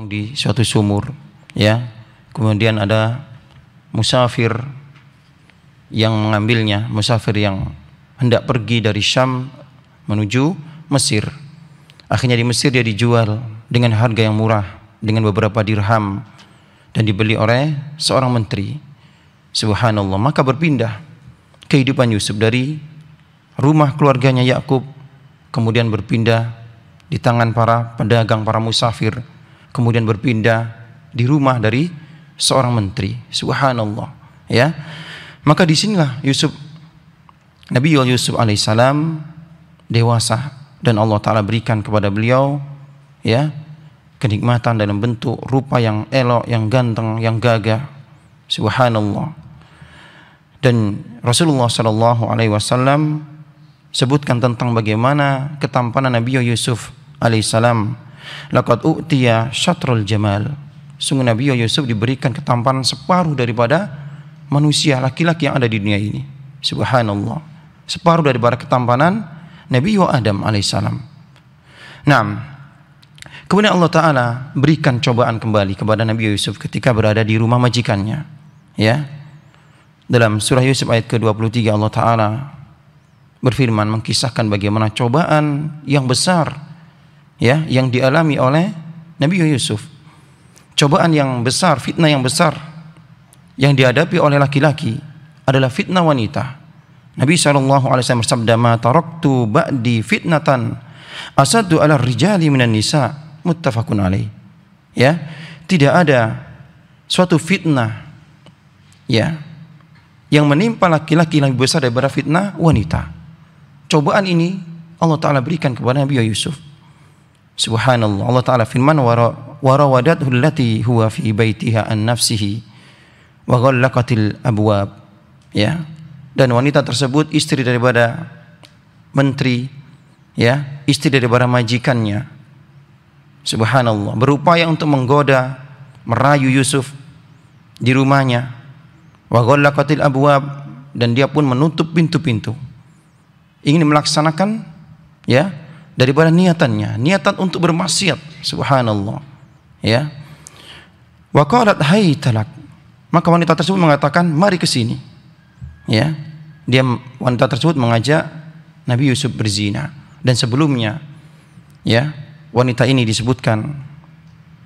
di suatu sumur, ya. Kemudian ada musafir yang mengambilnya, musafir yang hendak pergi dari Syam menuju Mesir. Akhirnya di Mesir dia dijual dengan harga yang murah, dengan beberapa dirham, dan dibeli oleh seorang menteri. Subhanallah, maka berpindah kehidupan Yusuf dari rumah keluarganya Yakub, kemudian berpindah di tangan para pedagang, para musafir, kemudian berpindah di rumah dari seorang menteri. Subhanallah, ya. Maka disinilah Nabi Yusuf alaihissalam dewasa, dan Allah Ta'ala berikan kepada beliau, ya, kenikmatan dalam bentuk rupa yang elok, yang ganteng, yang gagah. Subhanallah. Dan Rasulullah SAW sebutkan tentang bagaimana ketampanan Nabi Yusuf alaihissalam. Laqad u'tiya syatrul jamal. Sungguh Nabi Yusuf diberikan ketampanan separuh daripada manusia laki-laki yang ada di dunia ini. Subhanallah. Separuh daripada ketampanan Nabi Adam alaihissalam. Nah, kemudian Allah Ta'ala berikan cobaan kembali kepada Nabi Yusuf ketika berada di rumah majikannya, ya. Dalam surah Yusuf ayat ke-23 Allah Ta'ala berfirman mengkisahkan bagaimana cobaan yang besar, ya, yang dialami oleh Nabi Yusuf. Cobaan yang besar, fitnah yang besar yang dihadapi oleh laki-laki adalah fitnah wanita. Nabi SAW bersabda, "Ma taraktu ba'di fitnatan asaddu 'ala rijali minan nisa." Muttafaqun alaih. Ya, tidak ada suatu fitnah, ya, yang menimpa laki-laki lebih besar daripada fitnah wanita. Cobaan ini Allah Ta'ala berikan kepada Nabi Yusuf. Subhanallah. Allah Ta'ala firman, warawadathu allati huwa fi baitiha an nafsihi wa ghallaqatil abwab, ya. Dan wanita tersebut istri daripada menteri, ya, istri daripada majikannya. Subhanallah, berupaya untuk menggoda, merayu Yusuf di rumahnya. Wa ghallaqatil abwab, dan dia pun menutup pintu-pintu. Ingin melaksanakan, ya, daripada niatan untuk bermaksiat. Subhanallah, ya. Wa qalat haytalak, maka wanita tersebut mengatakan, "Mari ke sini." Ya, wanita tersebut mengajak Nabi Yusuf berzina. Dan sebelumnya, ya, wanita ini disebutkan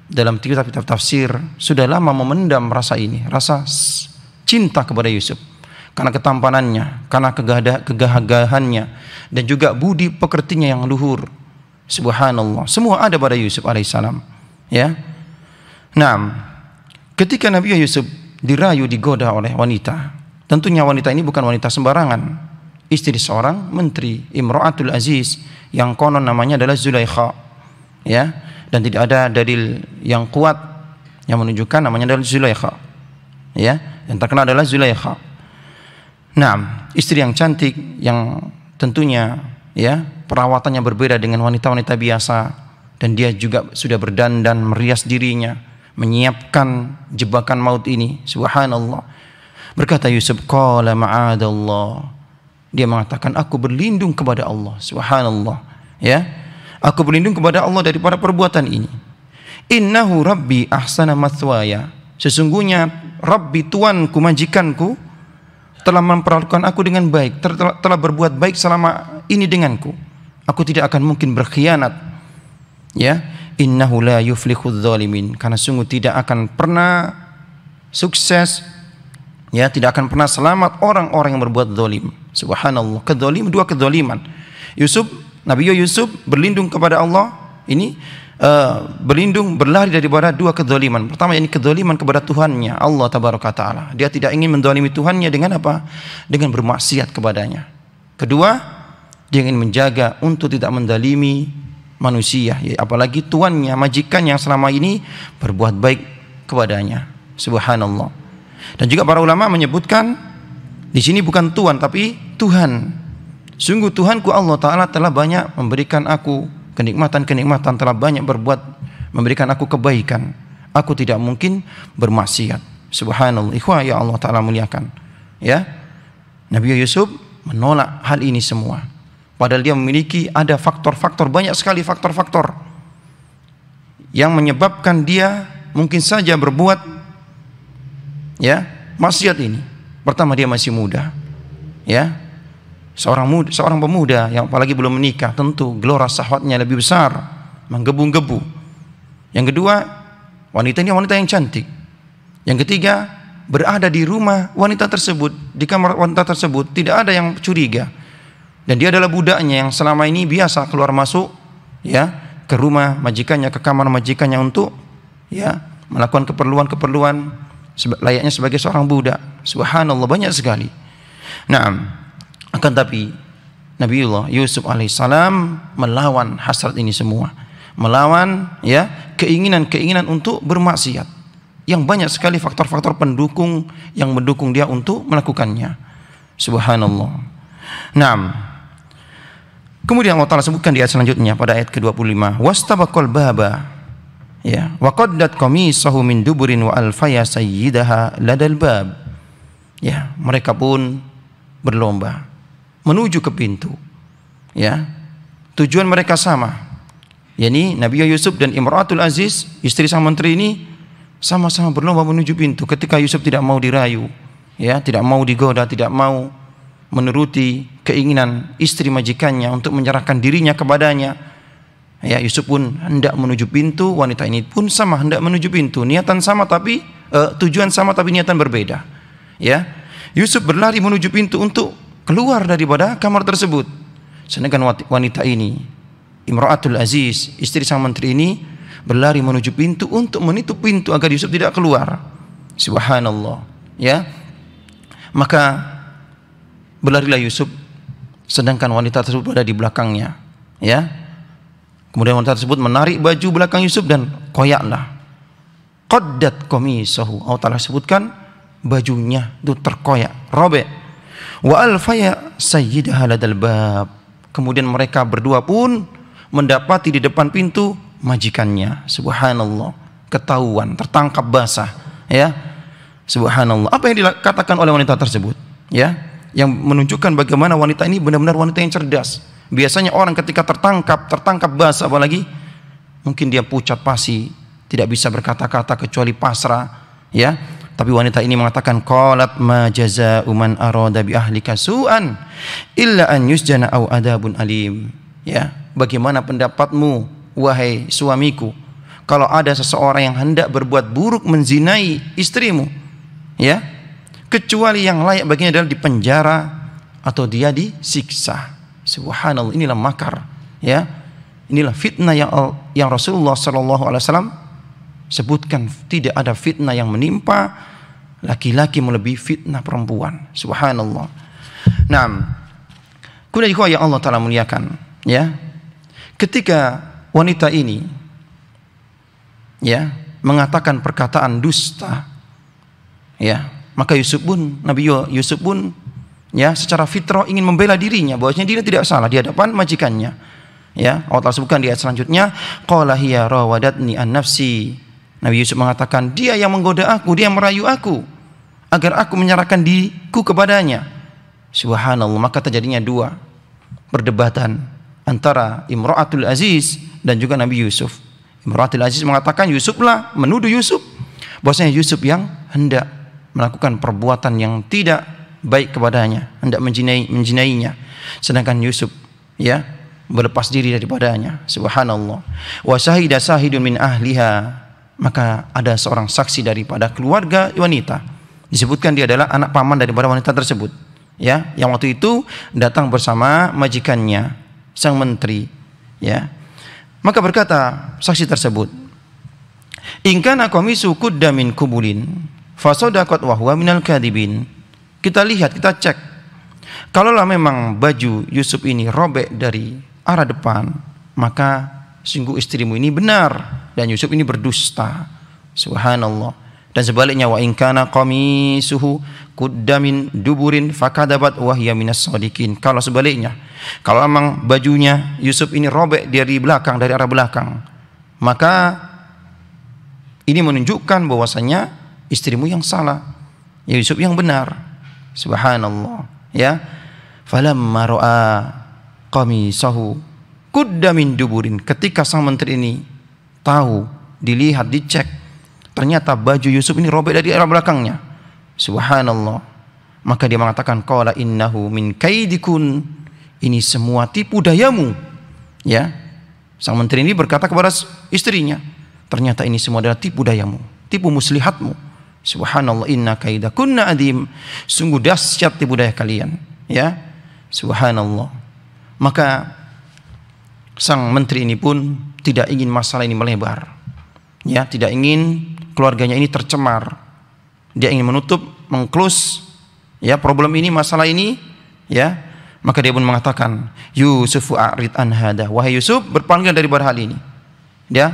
dalam kitab-kitab tafsir sudah lama memendam rasa ini, rasa cinta kepada Yusuf, karena ketampanannya, karena kegagahannya, dan juga budi pekertinya yang luhur. Subhanallah, semua ada pada Yusuf alaihissalam, ya. Nah, ketika Nabi Yusuf dirayu, digoda oleh wanita, tentunya wanita ini bukan wanita sembarangan, istri seorang menteri, Imra'atul Aziz, yang konon namanya adalah Zulaikha, ya. Dan tidak ada dalil yang kuat yang menunjukkan namanya adalah Zulaikha, ya. Yang terkenal adalah Zulaikha. Nah, istri yang cantik, yang tentunya, ya, perawatannya berbeda dengan wanita-wanita biasa, dan dia juga sudah berdandan, merias dirinya, menyiapkan jebakan maut ini. Subhanallah. Berkata Yusuf, qala ma'adallah, dia mengatakan, aku berlindung kepada Allah. Subhanallah, ya, aku berlindung kepada Allah daripada perbuatan ini. Innahu rabbi ahsana mathwaya, sesungguhnya Rabbi, Tuanku, majikanku, telah memperlakukan aku dengan baik, telah berbuat baik selama ini denganku. Aku tidak akan mungkin berkhianat, ya. Innahu la yuflihudz zalimin, karena sungguh tidak akan pernah sukses, ya, tidak akan pernah selamat orang-orang yang berbuat zalim. Subhanallah, dua kezaliman. Nabi Yusuf berlindung kepada Allah ini, berlari daripada dua kezaliman. Pertama, ini kezaliman kepada Tuhannya, Allah tabaraka taala. Dia tidak ingin menzalimi Tuhannya dengan apa? Dengan bermaksiat kepadanya. Kedua, dia ingin menjaga untuk tidak menzalimi manusia, ya, apalagi tuannya, majikannya yang selama ini berbuat baik kepadanya. Subhanallah. Dan juga para ulama menyebutkan di sini bukan tuan tapi Tuhan. Sungguh Tuhanku Allah Ta'ala telah banyak memberikan aku kenikmatan-kenikmatan, telah banyak memberikan aku kebaikan. Aku tidak mungkin bermaksiat. Subhanallah. Ikhwah ya Allah Ta'ala muliakan, ya. Nabi Yusuf menolak hal ini semua, padahal dia memiliki ada faktor-faktor, banyak sekali faktor-faktor yang menyebabkan dia mungkin saja berbuat ya maksiat ini. Pertama, dia masih muda, ya, seorang pemuda yang apalagi belum menikah, tentu gelora syahwatnya lebih besar, menggebu-gebu. Yang kedua, wanita ini wanita yang cantik. Yang ketiga, berada di rumah wanita tersebut, di kamar wanita tersebut, tidak ada yang curiga. Dan dia adalah budaknya yang selama ini biasa keluar masuk, ya, ke rumah majikannya, ke kamar majikannya untuk, ya, melakukan keperluan-keperluan layaknya sebagai seorang budak. Subhanallah, banyak sekali. Nah, akan tapi Nabiullah Yusuf alaihissalam melawan hasrat ini semua, melawan ya keinginan-keinginan untuk bermaksiat. Yang banyak sekali faktor-faktor pendukung yang mendukung dia untuk melakukannya. Subhanallah. Naam. Kemudian Allah Ta'ala sebutkan di ayat selanjutnya pada ayat ke-25, wastabaqal baba, ya, wa qaddat qamisahu min duburin wa alfaya sayyidaha ladal bab. Ya, mereka pun berlomba menuju ke pintu. Ya. Tujuan mereka sama. yakni Nabi Yusuf dan Imratul Aziz, istri sang menteri ini, sama-sama berlomba menuju pintu. Ketika Yusuf tidak mau dirayu, ya, tidak mau digoda, tidak mau menuruti keinginan istri majikannya untuk menyerahkan dirinya kepadanya, ya, Yusuf pun hendak menuju pintu. Wanita ini pun sama, hendak menuju pintu. Niatan sama tapi tujuan sama tapi niatan berbeda. Ya, Yusuf berlari menuju pintu untuk keluar daripada kamar tersebut. Sedangkan wanita ini, Imratul Aziz, istri sang menteri ini, berlari menuju pintu untuk menutup pintu agar Yusuf tidak keluar. Subhanallah, ya. Maka berlarilah Yusuf, sedangkan wanita tersebut berada di belakangnya, ya. Kemudian wanita tersebut menarik baju belakang Yusuf dan koyaklah. Qaddat qamisahu, Allah Ta'ala sebutkan bajunya itu terkoyak, robek. Wa alfaya sayyidaha ladal bab. Kemudian mereka berdua pun mendapati di depan pintu majikannya. Subhanallah, ketahuan, tertangkap basah, ya. Subhanallah. Apa yang dikatakan oleh wanita tersebut, ya, yang menunjukkan bagaimana wanita ini benar-benar wanita yang cerdas. Biasanya orang ketika tertangkap basah, apalagi mungkin dia pucat pasi, tidak bisa berkata-kata kecuali pasrah, ya. Tapi wanita ini mengatakan, qalat ma jazaa'u man arada bi ahlika su'an illa an yusjana aw adabun alim. Ya, bagaimana pendapatmu wahai suamiku kalau ada seseorang yang hendak berbuat buruk menzinai istrimu, ya, kecuali yang layak baginya adalah dipenjara atau dia disiksa. Subhanallah, inilah makar, ya, inilah fitnah yang Rasulullah SAW sebutkan. Tidak ada fitnah yang menimpa laki-laki melebihi fitnah perempuan. Subhanallah. Nah, kemudian yang Allah Ta'ala muliakan, ya, ketika wanita ini, ya, mengatakan perkataan dusta, ya, maka Nabi Yusuf pun, ya, secara fitrah ingin membela dirinya bahwasanya dia tidak salah di hadapan majikannya. Ya, Allah Ta'ala sebutkan di ayat selanjutnya, qala hiya rawadatni an nafsi. Nabi Yusuf mengatakan, dia yang menggoda aku, dia yang merayu aku agar aku menyerahkan diriku kepadanya. Subhanallah, maka terjadinya dua perdebatan antara Imratul Aziz dan juga Nabi Yusuf. Imratul Aziz mengatakan Yusuflah, menuduh Yusuf bahwasanya Yusuf yang hendak melakukan perbuatan yang tidak baik kepadanya, hendak menzinainya. Sedangkan Yusuf, ya, berlepas diri daripadanya. Subhanallah. Wa syahida sahidun min ahliha, maka ada seorang saksi daripada keluarga wanita. Disebutkan dia adalah anak paman daripada wanita tersebut, ya, yang waktu itu datang bersama majikannya, sang menteri, ya. Maka berkata saksi tersebut, in kana qamisu qudda min kubulin fasadaqat wa huwa minal kadhibin. Kita lihat, kita cek, kalaulah memang baju Yusuf ini robek dari arah depan, maka sungguh istrimu ini benar dan Yusuf ini berdusta. Subhanallah. Dan sebaliknya, wa in kana qamisuhu qudda min duburin fakadabat wa hiya minas shadiqin. Kalau sebaliknya, kalau memang bajunya Yusuf ini robek dari belakang, dari arah belakang, maka ini menunjukkan bahwasanya istrimu yang salah, ya, Yusuf yang benar. Subhanallah, ya. Falamma ra'a qamisahu qudda min duburin. Ketika sang menteri ini tahu dilihat, dicek. Ternyata baju Yusuf ini robek dari arah belakangnya. Subhanallah. Maka dia mengatakan, qala innahu min kaidikun. Ini semua tipu dayamu. Ya. Sang menteri ini berkata kepada istrinya, ternyata ini semua adalah tipu dayamu, tipu muslihatmu. Subhanallah, inna kaidakunna adim. Sungguh dahsyat tipu daya kalian. Ya. Subhanallah. Maka sang menteri ini pun tidak ingin masalah ini melebar. Ya, tidak ingin keluarganya ini tercemar. Dia ingin menutup, mengclose ya problem ini, masalah ini, ya. Maka dia pun mengatakan, Yusuf a'rid an hada. Wahai Yusuf, berpaling daripada hal ini. Ya.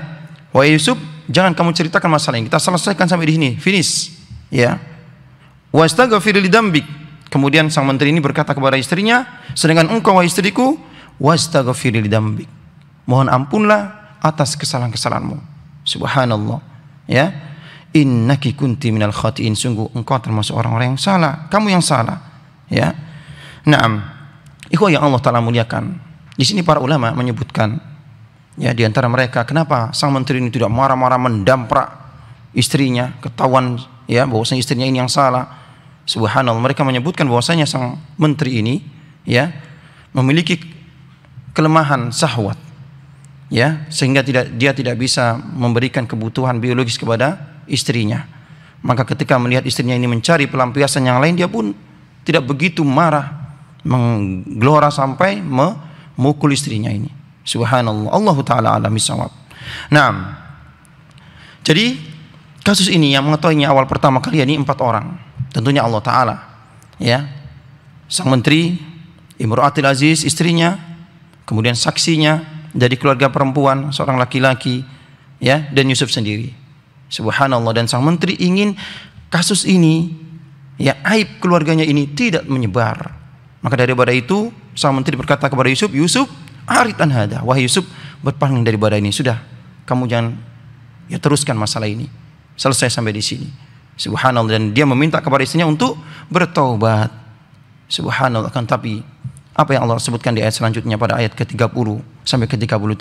Wahai Yusuf, jangan kamu ceritakan masalah ini. Kita selesaikan sampai di sini, finish. Ya. Wastaghfir li dzambik. Kemudian sang menteri ini berkata kepada istrinya, sedangkan engkau wahai istriku, wastaghfir li dzambik. Mohon ampunlah atas kesalahan-kesalahanmu. Subhanallah. Ya. Innaki kunti minal khati'in. Sungguh engkau termasuk orang-orang yang salah. Kamu yang salah. Ya. Naam. Ikhwah yang Allah Ta'ala muliakan. Di sini para ulama menyebutkan, ya, di antara mereka, kenapa sang menteri ini tidak marah-marah mendamprak istrinya, ketahuan ya bahwasanya istrinya ini yang salah. Subhanallah, mereka menyebutkan bahwasanya sang menteri ini ya memiliki kelemahan syahwat. Ya, sehingga dia tidak bisa memberikan kebutuhan biologis kepada istrinya. Maka ketika melihat istrinya ini mencari pelampiasan yang lain, dia pun tidak begitu marah, menggelora sampai memukul istrinya ini. Subhanallah, Allah Ta'ala alam bisawab. Nah, jadi kasus ini yang mengetahuinya awal pertama kali ini 4 orang. Tentunya Allah Ta'ala. Ya, sang menteri, Imro'atil Aziz istrinya, kemudian saksinya dari keluarga perempuan seorang laki-laki, ya, dan Yusuf sendiri. Subhanallah, dan sang menteri ingin kasus ini, ya, aib keluarganya ini tidak menyebar. Maka daripada itu sang menteri berkata kepada Yusuf, Yusuf, arid an hada. Wahai Yusuf, berpaling daripada ini. Sudah, kamu jangan ya teruskan masalah ini. Selesai sampai di sini. Subhanallah, dan dia meminta kepada istrinya untuk bertaubat. Subhanallah, kan tapi apa yang Allah sebutkan di ayat selanjutnya pada ayat ke-30 sampai ke-31.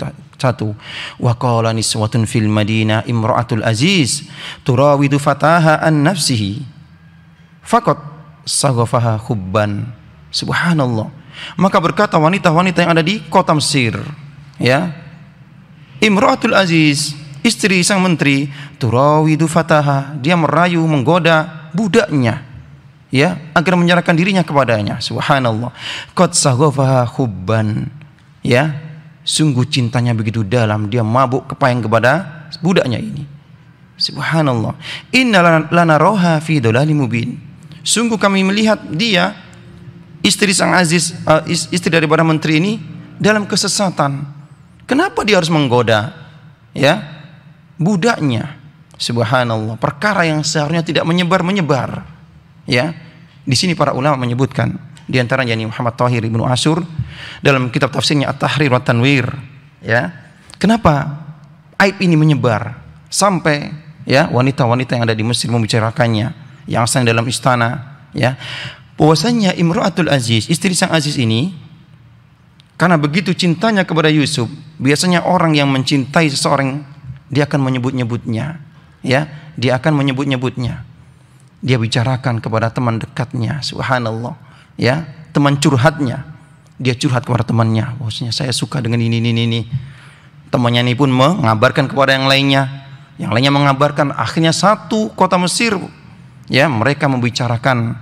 Wa qala niswatun fil madinah imra'atul aziz turawidu fataha an nafsihi faqad saghafaha hubban. Subhanallah. Maka berkata wanita-wanita yang ada di kota Mesir, ya, Imro'atul Aziz, istri sang menteri, turawidu fataha, dia merayu, menggoda budaknya, ya, agar menyerahkan dirinya kepadanya. Subhanallah. Qad saghafaha hubban, ya, sungguh cintanya begitu dalam, dia mabuk kepayang kepada budaknya ini. Subhanallah. Inna lana roha fi dhalalin mubin. Sungguh kami melihat dia, istri sang aziz, istri daripada menteri ini, dalam kesesatan. Kenapa dia harus menggoda, ya, budaknya? Subhanallah, perkara yang seharusnya tidak menyebar. Ya, di sini para ulama menyebutkan, di antaranya Muhammad Thahir Ibnu Ashur dalam kitab tafsirnya At-Tahrir wa Tanwir. Ya, kenapa aib ini menyebar sampai ya wanita-wanita yang ada di Mesir membicarakannya, yang asal dalam istana, ya. Bahwasanya Imro'atul Aziz, istri sang Aziz ini, karena begitu cintanya kepada Yusuf, biasanya orang yang mencintai seseorang, dia akan menyebut-nyebutnya, ya, dia akan menyebut-nyebutnya. Dia bicarakan kepada teman dekatnya, subhanallah, ya, teman curhatnya. Dia curhat kepada temannya, bahwasanya saya suka dengan ini. Temannya ini pun mengabarkan kepada yang lainnya mengabarkan. Akhirnya satu kota Mesir, ya, mereka membicarakan,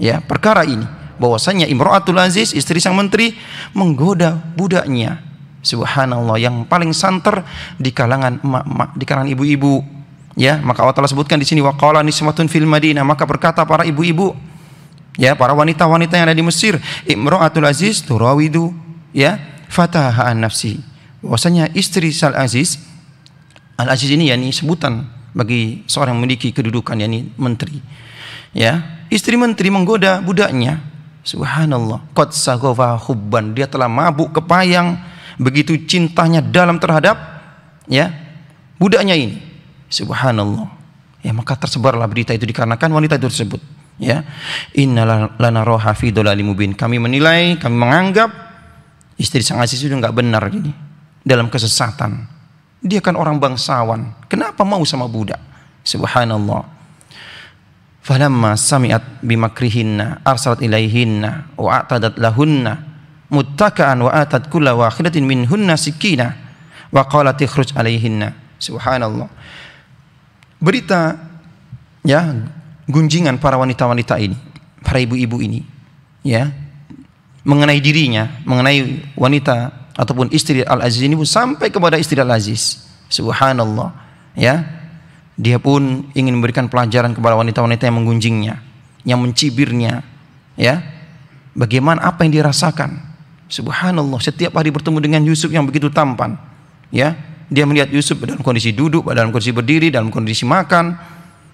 ya, perkara ini, bahwasanya Imro'atul Aziz, istri sang menteri, menggoda budaknya. Subhanallah, yang paling santer di kalangan emak-emak, di kalangan ibu-ibu, ya. Maka Allah Ta'ala sebutkan di sini, wa qala niswatun fil madinah, maka berkata para ibu-ibu, ya, para wanita-wanita yang ada di Mesir, Imro'atul Aziz turawidu, ya, fataha an nafsi. Bahwasanya istri Sal Aziz, Al Aziz ini yakni sebutan bagi seorang yang memiliki kedudukan, yakni menteri, ya. Istri menteri menggoda budaknya. Subhanallah. Qad saghafa hubban, dia telah mabuk kepayang, begitu cintanya dalam terhadap, ya, budaknya ini. Subhanallah. Ya, maka tersebarlah berita itu dikarenakan wanita itu tersebut, ya. Inna lana roha fi dhalalin mubin. Kami menilai, kami menganggap istri sang Aziz itu enggak benar gini, dalam kesesatan, Dia kan orang bangsawan. Kenapa mau sama budak? Subhanallah. Falamma sami'at bimakrihinna arsalat ilaihinna wa a'tadat lahunna muttaka'an wa atat kulla wahidatin minhunna sikina wa qalat ikhruj alaihinna. Subhanallah. Berita ya gunjingan para wanita-wanita ini, para ibu-ibu ini ya, mengenai dirinya, mengenai wanita ataupun istri Al-Aziz ini pun sampai kepada istri Al-Aziz. Subhanallah. Ya. Dia pun ingin memberikan pelajaran kepada wanita-wanita yang menggunjingnya, yang mencibirnya, ya. Bagaimana apa yang dirasakan? Subhanallah, setiap hari bertemu dengan Yusuf yang begitu tampan, ya. Dia melihat Yusuf dalam kondisi duduk, dalam kondisi berdiri, dalam kondisi makan,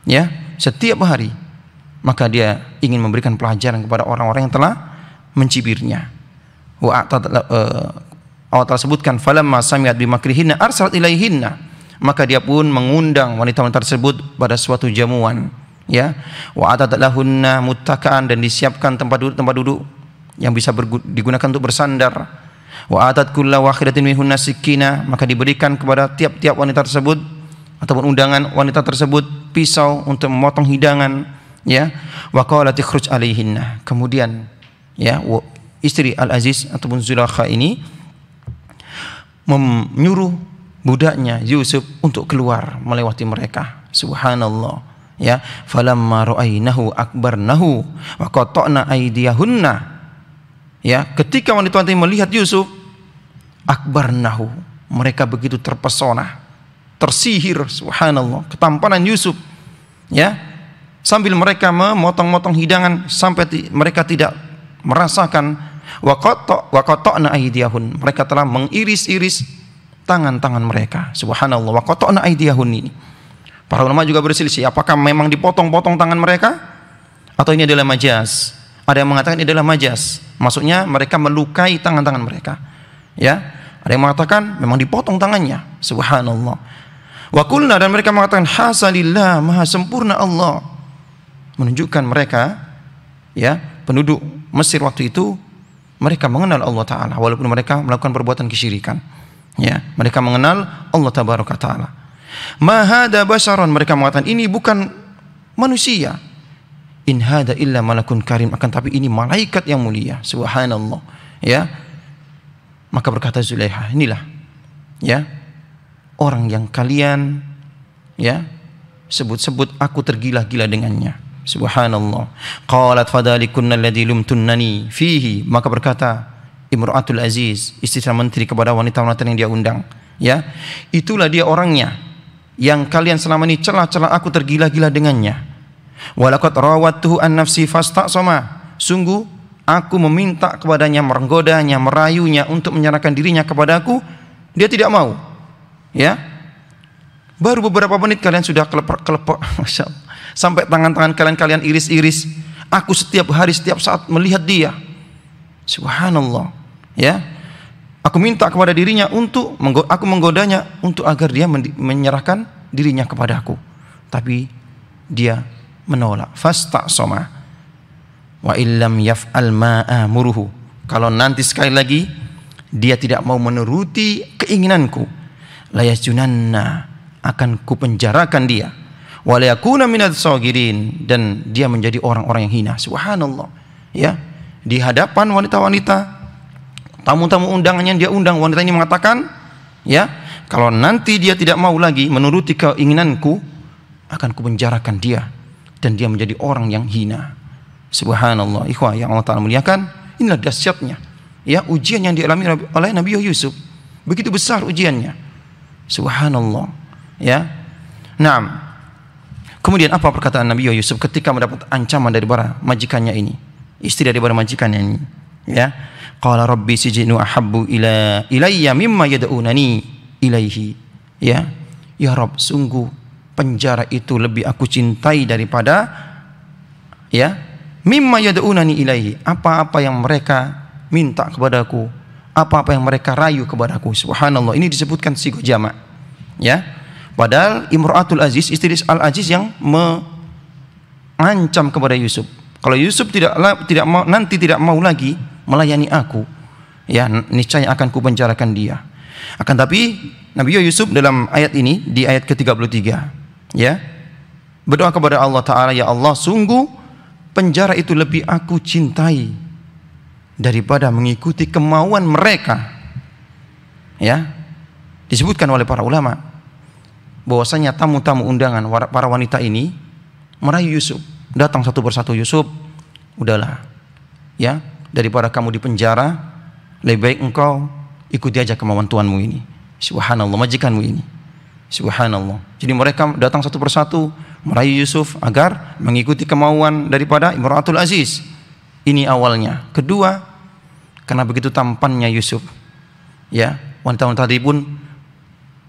ya, setiap hari. Maka dia ingin memberikan pelajaran kepada orang-orang yang telah mencibirnya. Allah telah sebutkan falamma sami'at bimakrihinna arsalat ilaihinna. Maka dia pun mengundang wanita-wanita tersebut pada suatu jamuan, ya. Wa atat lahunna muttaka'an, dan disiapkan tempat duduk yang bisa digunakan untuk bersandar. Wa atat kulla wahidatin minhunna sikina, maka diberikan kepada tiap-tiap wanita tersebut ataupun undangan wanita tersebut pisau untuk memotong hidangan, ya. Wa qalat ikhruj alaihinna. Kemudian ya istri Al-Aziz ataupun Zulaikha ini menyuruh budaknya Yusuf untuk keluar melewati mereka. Subhanallah. Ya, falamma ra'ainahu akbarnahu wa qata'na aydiyahunna. Ya, ketika wanita-wanita melihat Yusuf, akbarnahu, mereka begitu terpesona, tersihir. Subhanallah, ketampanan Yusuf. Ya, sambil mereka memotong-motong hidangan sampai mereka tidak merasakan wa qata'na aydiyahun, mereka telah mengiris-iris tangan-tangan mereka. Subhanallah. Wa qata'na aydiyahun ini. Para ulama juga berselisih, apakah memang dipotong-potong tangan mereka atau ini adalah majaz? Ada yang mengatakan ini adalah majaz. Maksudnya mereka melukai tangan-tangan mereka. Ya. Ada yang mengatakan memang dipotong tangannya. Subhanallah. Wa qulna, dan mereka mengatakan hasalillah, maha sempurna Allah. Menunjukkan mereka, ya, penduduk Mesir waktu itu, mereka mengenal Allah Ta'ala walaupun mereka melakukan perbuatan kesyirikan. Ya, mereka mengenal Allah Tabaraka Ta'ala. Ma hada basharon, mereka mengatakan ini bukan manusia. In hada illa malakun karim, akan tapi ini malaikat yang mulia. Subhanallah. Ya. Maka berkata Zulaikha, inilah ya orang yang kalian ya sebut-sebut aku tergila-gila dengannya. Subhanallah. Qalat fadalikunna alladhi lumtunnani fihi, maka berkata Imra'atul Aziz, istri menteri, kepada wanita-wanita yang dia undang, ya, itulah dia orangnya yang kalian selama ini celah-celah aku tergila-gila dengannya. Walaqad rawattuhu an nafsi fasta'sama, sungguh aku meminta kepadanya, menggodanya, merayunya untuk menyerahkan dirinya kepadaku, dia tidak mau. Ya, baru beberapa menit kalian sudah kelepek, Masya Allah. Sampai tangan-tangan kalian iris-iris. Aku setiap hari, setiap saat melihat dia. Subhanallah. Ya, aku minta kepada dirinya untuk aku menggodanya untuk agar dia menyerahkan dirinya kepadaku, tapi dia menolak. Fasta'sama wa illam yaf'al ma amuruhu, kalau nanti sekali lagi dia tidak mau menuruti keinginanku, la yasjunanna, akan kupenjarakan dia, wa la yakuna minadz sagirin, dan dia menjadi orang-orang yang hina. Subhanallah. Ya, di hadapan wanita-wanita, tamu-tamu undangan yang dia undang, wanita ini mengatakan, ya, kalau nanti dia tidak mau lagi menuruti keinginanku, akan kupenjarakan dia dan dia menjadi orang yang hina. Subhanallah. Ikhwah yang Allah Ta'ala muliakan, inilah dahsyatnya, ya, ujian yang dialami oleh Nabi Yusuf. Begitu besar ujiannya. Subhanallah. Ya. Nah, kemudian apa perkataan Nabi Yusuf ketika mendapat ancaman dari para majikannya ini, istri daripada majikannya ini, ya. Qala rabbi sijnu ahabbu ilayya mimma yad'unani ilaihi. Ya, ya Rabb, sungguh penjara itu lebih aku cintai daripada, ya, mimma yad'unani ilaihi, apa-apa yang mereka minta kepadaku, apa-apa yang mereka rayu kepadaku. Subhanallah. Ini disebutkan sigo jamak. Ya. Padahal Imra'atul Aziz, istri Al-Aziz yang mengancam kepada Yusuf. Kalau Yusuf tidak mau lagi melayani aku, ya, niscaya akan kupenjarakan dia. Akan tapi Nabi Yusuf dalam ayat ini, di ayat ke-33, ya, berdoa kepada Allah Ta'ala, ya Allah, sungguh penjara itu lebih aku cintai daripada mengikuti kemauan mereka. Ya, disebutkan oleh para ulama bahwasanya tamu-tamu undangan para wanita ini merayu Yusuf. Datang satu persatu, Yusuf, udahlah, ya, daripada kamu di penjara, lebih baik engkau ikuti aja kemauan tuanmu ini. Subhanallah, majikanmu ini. Subhanallah. Jadi mereka datang satu persatu merayu Yusuf agar mengikuti kemauan daripada Imratul Aziz. Ini awalnya. Kedua, karena begitu tampannya Yusuf, ya, wanita-wanita tadi pun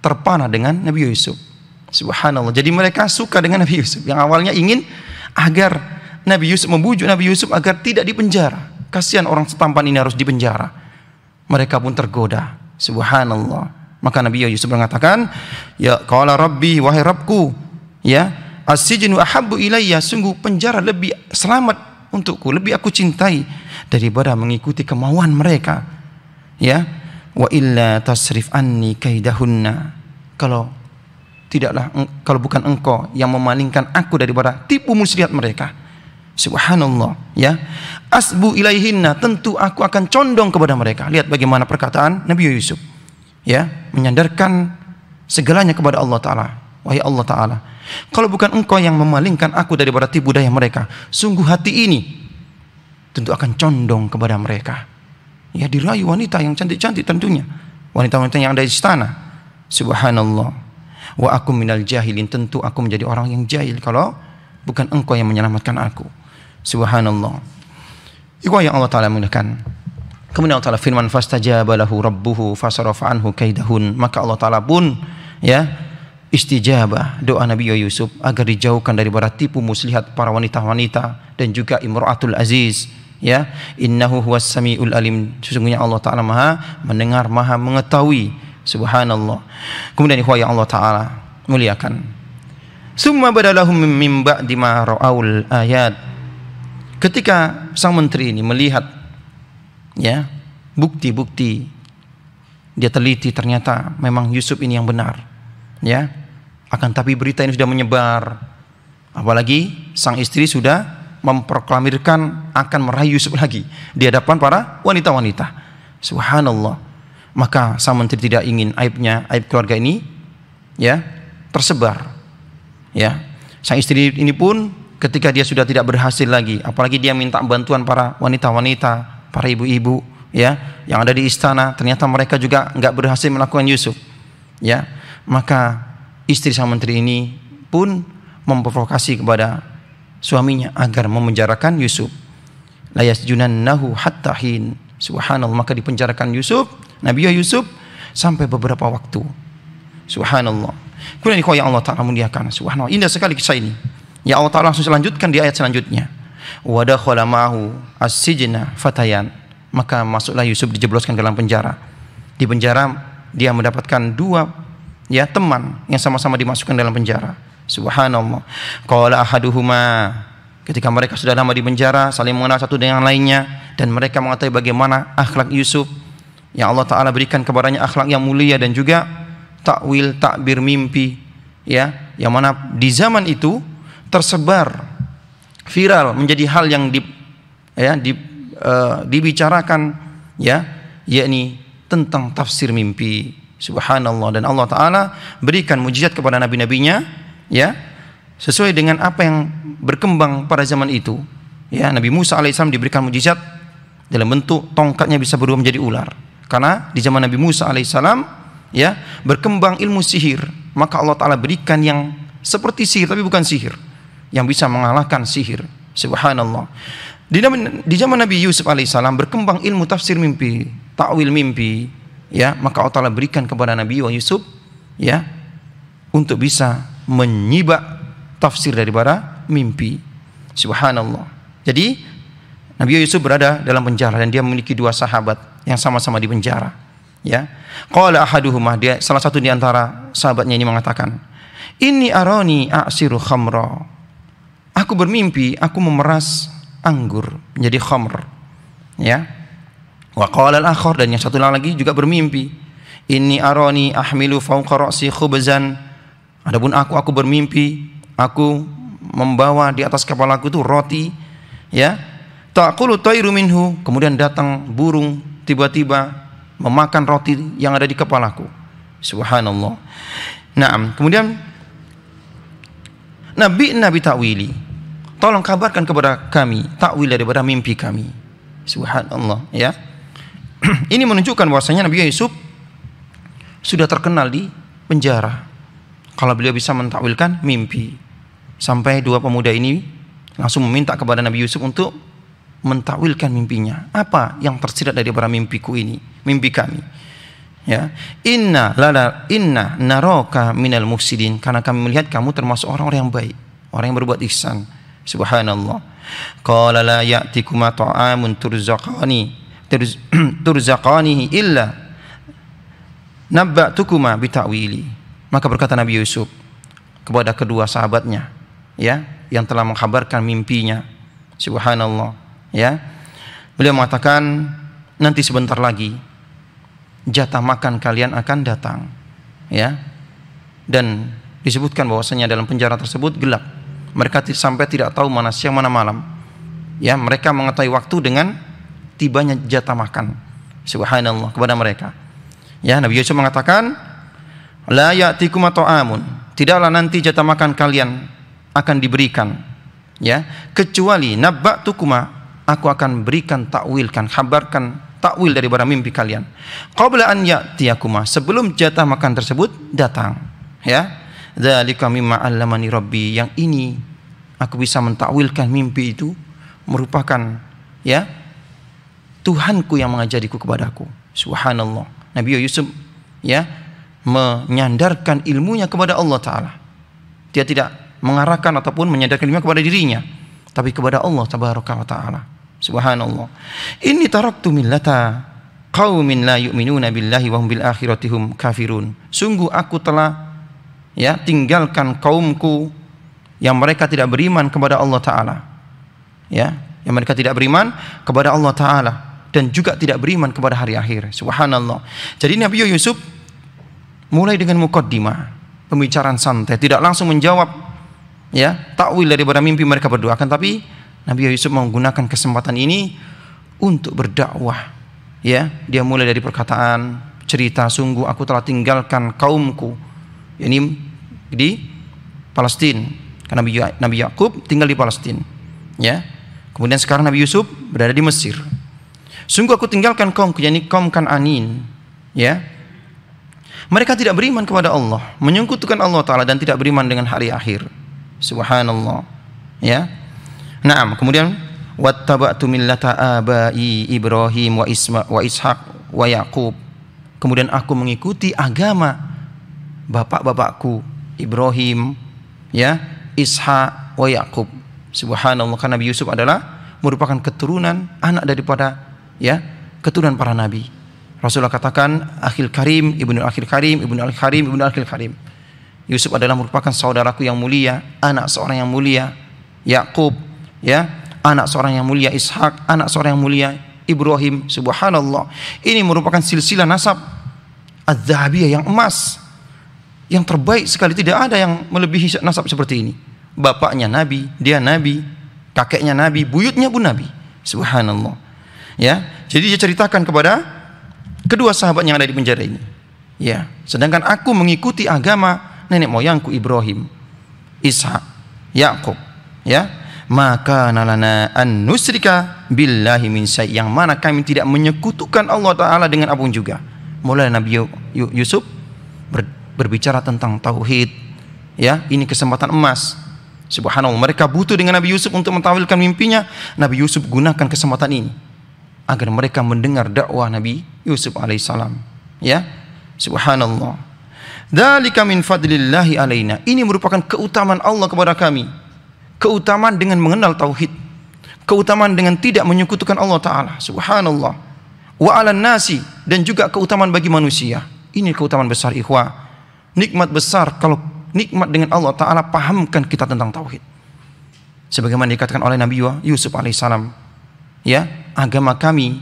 terpana dengan Nabi Yusuf. Subhanallah. Jadi mereka suka dengan Nabi Yusuf. Yang awalnya ingin agar Nabi Yusuf, membujuk Nabi Yusuf agar tidak dipenjara. Kasihan orang setampan ini harus dipenjara. Mereka pun tergoda. Subhanallah. Maka Nabi Yusuf mengatakan, ya qala rabbi, wahai Rabbku, ya, as-sijnu ahabbu ilayya, sungguh penjara lebih selamat untukku, lebih aku cintai daripada mengikuti kemauan mereka. Ya, wa illa tasrif anni kaidahunna, kalau bukan engkau yang memalingkan aku daripada tipu muslihat mereka. Subhanallah, ya, asbu ilaihinna, tentu aku akan condong kepada mereka. Lihat bagaimana perkataan Nabi Yusuf, ya, menyandarkan segalanya kepada Allah Ta'ala. Wahai Allah Ta'ala, kalau bukan engkau yang memalingkan aku daripada tipu daya mereka, sungguh hati ini tentu akan condong kepada mereka. Ya, dirayu wanita yang cantik-cantik tentunya, wanita-wanita yang ada di istana. Subhanallah. Wa aku minal jahilin, tentu aku menjadi orang yang jahil kalau bukan engkau yang menyelamatkan aku. Subhanallah. Itu yang Allah Ta'ala mengatakan. Kemudian Allah Ta'ala firman, fastajaba lahu rabbuhu fasarafa anhu kaidahun, maka Allah Ta'ala pun, ya, istijabah doa Nabi Yusuf agar dijauhkan daripada tipu muslihat para wanita-wanita dan juga Imratul Aziz. Ya, innahu huwas samiul alim, sesungguhnya Allah Ta'ala maha mendengar, maha mengetahui. Subhanallah. Kemudian yang Allah Ta'ala muliakan, summa badalahum min ba'di ma ra'aul ayat, ketika sang menteri ini melihat, ya, bukti-bukti, dia teliti, ternyata memang Yusuf ini yang benar, ya, akan tapi berita ini sudah menyebar, apalagi sang istri sudah memproklamirkan akan merayu Yusuf lagi di hadapan para wanita-wanita. Subhanallah. Maka sang menteri tidak ingin aib keluarga ini, ya, tersebar. Ya, sang istri ini pun ketika dia sudah tidak berhasil lagi, apalagi dia minta bantuan para wanita-wanita, para ibu-ibu, ya, yang ada di istana, ternyata mereka juga nggak berhasil melakukan Yusuf. Ya, maka istri sang menteri ini pun memprovokasi kepada suaminya agar memenjarakan Yusuf. La yasjunannahu hatta hin. Subhanallah, maka dipenjarakan Yusuf, Nabi Yusuf, sampai beberapa waktu. Subhanallah. Kemudian yang Allah Ta'ala muliakan. Subhanallah, indah sekali kisah ini. Ya, Allah Ta'ala langsung lanjutkan di ayat selanjutnya. Wa dakhala ma'ahu as-sijna fatayan, maka masuklah Yusuf, dijebloskan ke dalam penjara. Di penjara dia mendapatkan dua, ya, teman yang sama-sama dimasukkan dalam penjara. Subhanallah. Qala ahaduhuma, ketika mereka sudah lama di penjara, saling mengenal satu dengan lainnya, dan mereka mengetahui bagaimana akhlak Yusuf yang Allah Ta'ala berikan kepadanya, akhlak yang mulia dan juga takwil, takbir mimpi, ya, yang mana di zaman itu tersebar, viral, menjadi hal yang dibicarakan, ya, yakni tentang tafsir mimpi. Subhanallah. Dan Allah Ta'ala berikan mujizat kepada nabi-nabinya, ya, sesuai dengan apa yang berkembang pada zaman itu. Ya, Nabi Musa alaihissalam diberikan mujizat dalam bentuk tongkatnya bisa berubah menjadi ular. Karena di zaman Nabi Musa alaihissalam, ya, berkembang ilmu sihir, maka Allah Ta'ala berikan yang seperti sihir tapi bukan sihir, yang bisa mengalahkan sihir. Subhanallah. Di zaman Nabi Yusuf alaihissalam berkembang ilmu tafsir mimpi, takwil mimpi, ya, maka Allah Ta'ala berikan kepada Nabi Yusuf, ya, untuk bisa menyibak tafsir daripada mimpi. Subhanallah. Jadi Nabi Yusuf berada dalam penjara dan dia memiliki dua sahabat yang sama-sama di penjara. Ya, qala ahaduhuma, dia salah satu di antara sahabatnya ini mengatakan, inni arani a'siru khamra, aku bermimpi aku memeras anggur menjadi khamr. Ya, wa qala al-akhar, dan yang satu lagi juga bermimpi, Inni arani ahmilu fawqa ra'si khubzan. Adapun aku bermimpi, aku membawa di atas kepalaku itu roti, ya. Taqulu tayru minhu, kemudian datang burung tiba-tiba memakan roti yang ada di kepalaku. Subhanallah. Naam, kemudian Nabi ta'wili, tolong kabarkan kepada kami takwil daripada mimpi kami. Subhanallah, ya. Ini menunjukkan bahwasanya Nabi Yusuf sudah terkenal di penjara kalau beliau bisa mentakwilkan mimpi. Sampai dua pemuda ini langsung meminta kepada Nabi Yusuf untuk mentakwilkan mimpinya. Apa yang tersirat dari para mimpiku ini, mimpi kami? Ya, inna naraka minal mufsidin, karena kami melihat kamu termasuk orang-orang yang baik, orang yang berbuat ihsan. Subhanallah. Qala la ya'tikuma ta'amun turzaqanihi illa nabba'tukuma bita'wili. Maka berkata Nabi Yusuf kepada kedua sahabatnya, ya, yang telah mengkhabarkan mimpinya. Subhanallah, ya. Beliau mengatakan, nanti sebentar lagi jatah makan kalian akan datang, ya. Dan disebutkan bahwasanya dalam penjara tersebut gelap. Mereka sampai tidak tahu mana siang mana malam. Ya, mereka mengetahui waktu dengan tibanya jatah makan. Subhanallah, kepada mereka. Ya, Nabi Yusuf mengatakan, la ya'tikum ta'amun, tidaklah nanti jatah makan kalian akan diberikan, ya, kecuali nabba'tukuma, aku akan berikan takwilkan, kabarkan takwil daripada mimpi kalian. Qabla an ya'tiyakuma, sebelum jatah makan tersebut datang, ya. Dzalika mimma 'allamani rabbi, yang ini aku bisa mentakwilkan mimpi itu merupakan, ya, Tuhanku yang mengajariku kepadaku. Subhanallah. Nabi Yusuf, ya, menyandarkan ilmunya kepada Allah Ta'ala. Dia tidak mengarahkan ataupun menyandarkan ilmunya kepada dirinya, tapi kepada Allah Tabaraka wa Ta'ala. Subhanallah. Inni taraktu millata qaumin la yu'minuna billahi wa hum bil akhirati hum kafirun. Sungguh aku telah, ya, tinggalkan kaumku yang mereka tidak beriman kepada Allah Ta'ala, ya, yang mereka tidak beriman kepada Allah Ta'ala dan juga tidak beriman kepada hari akhir. Subhanallah. Jadi Nabi Yusuf mulai dengan muqaddimah, pembicaraan santai, tidak langsung menjawab, ya, takwil daripada mimpi mereka berdua, akan tapi Nabi Yusuf menggunakan kesempatan ini untuk berdakwah, ya. Dia mulai dari perkataan cerita, sungguh aku telah tinggalkan kaumku, ini di Palestina, karena Nabi Yakub tinggal di Palestina, ya. Kemudian sekarang Nabi Yusuf berada di Mesir. Sungguh aku tinggalkan kaumku, yakni kaum Kan'anin, ya. Mereka tidak beriman kepada Allah, menyekutukan Allah Ta'ala dan tidak beriman dengan hari akhir. Subhanallah, ya. Naam, kemudian wattaba'tu millata abai Ibrahim wa Ishaq wa Yaqub. Kemudian aku mengikuti agama bapak-bapakku Ibrahim, ya, Ishaq wa Yaqub. Subhanallah, karena Nabi Yusuf adalah merupakan keturunan, anak daripada, ya, keturunan para nabi. Rasulullah katakan, akhil karim, ibnu akhil karim, ibnu akhil karim, ibnu akhil karim. Yusuf adalah merupakan saudaraku yang mulia, anak seorang yang mulia. Yakub, ya, anak seorang yang mulia. Ishak, anak seorang yang mulia. Ibrahim. Subhanallah, ini merupakan silsilah nasab az-zahabiyah yang emas, yang terbaik sekali. Tidak ada yang melebihi nasab seperti ini. Bapaknya nabi, dia nabi, kakeknya nabi, buyutnya pun nabi. Subhanallah, ya. Jadi dia ceritakan kepada kedua sahabat yang ada di penjara ini, ya. Sedangkan aku mengikuti agama nenek moyangku Ibrahim, Ishak, Yakub, ya. Maka nalana an nusrika billahi min syai', yang mana kami tidak menyekutukan Allah Ta'ala dengan apapun juga. Mulai Nabi Yusuf berbicara tentang tauhid, ya. Ini kesempatan emas. Subhanallah, mereka butuh dengan Nabi Yusuf untuk mentawilkan mimpinya. Nabi Yusuf gunakan kesempatan ini agar mereka mendengar dakwah Nabi Yusuf alaihissalam, ya. Subhanallah. Dzalika min fadlillahi alaina. Ini merupakan keutamaan Allah kepada kami. Keutamaan dengan mengenal tauhid, keutamaan dengan tidak menyekutukan Allah Ta'ala. Subhanallah. Wa 'alan nasi, dan juga keutamaan bagi manusia. Ini keutamaan besar, ikhwah. Nikmat besar kalau nikmat dengan Allah Ta'ala, pahamkan kita tentang tauhid. Sebagaimana dikatakan oleh Nabi Yusuf alaihissalam, ya, agama kami